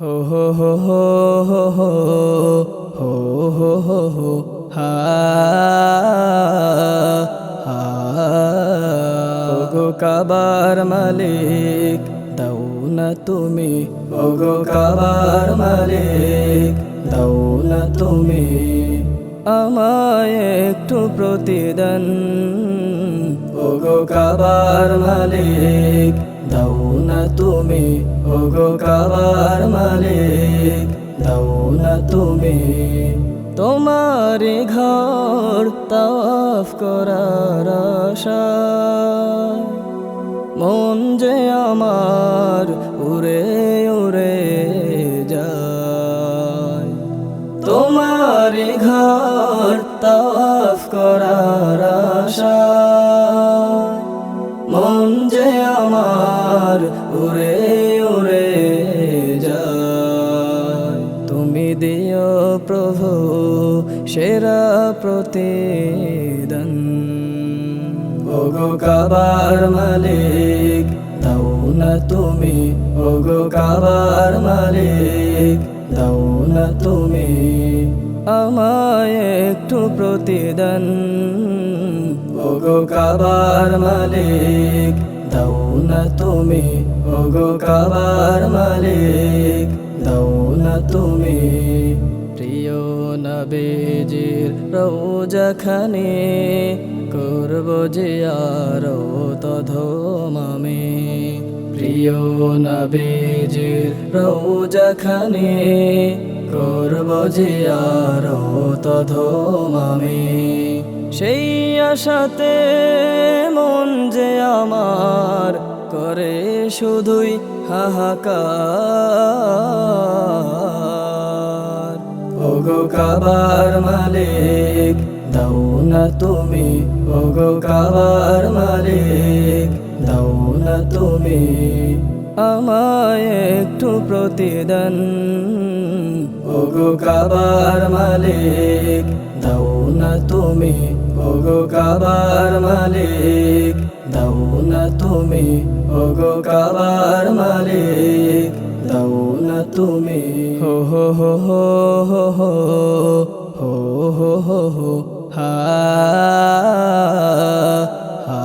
হো হো হো হো হো হো হো হো হো হো হা হা ওগো কাবার মালিক দাও না তুমি, ওগো কাবার মালিক দাও না তুমি আমায় একটু প্রতিদান। ওগো কাবার মালিক দাও না তুমি, ওগো কাবার মালিক দাও না তুমি। তোমারি ঘর তাওয়াফ করার আশায় মন যে আমার উড়ে উড়ে যায়। তোমারি ঘর তাওয়াফ করার আশায় মন যে আমার উড়ে উড়ে যায়। তুমি দিও প্রভু সেরা প্রতিদান। ওগো কাবার মালিক দাও না তুমি, ওগো কাবার মালিক দাও না তুমি আমায় একটু প্রতিদান। ওগো কাবার মালিক দাও না তুমি, ওগো কাবার মালিক দাও না তুমি। প্রিয় নবীজির রওজাখানে করব জিয়ারত ধমামে। প্রিয় নবীজির রওজাখানে করব জিয়ারত ধমামে। সেই আশাতে মন যে আমার করে শুধুই হাহাকার। ওগো কাবার মালিক দাও না তুমি, ওগো কাবার মালিক দাও না তুমি আমায় একটু প্রতিদান। ওগো কাবার মালিক দাও না তুমি, ওগো কাবার মালিক দাও না তুমি, ওগো কাবার মালিক দাও না তুমি। হো হো হো হো হো হো হো হো হো হো হা হা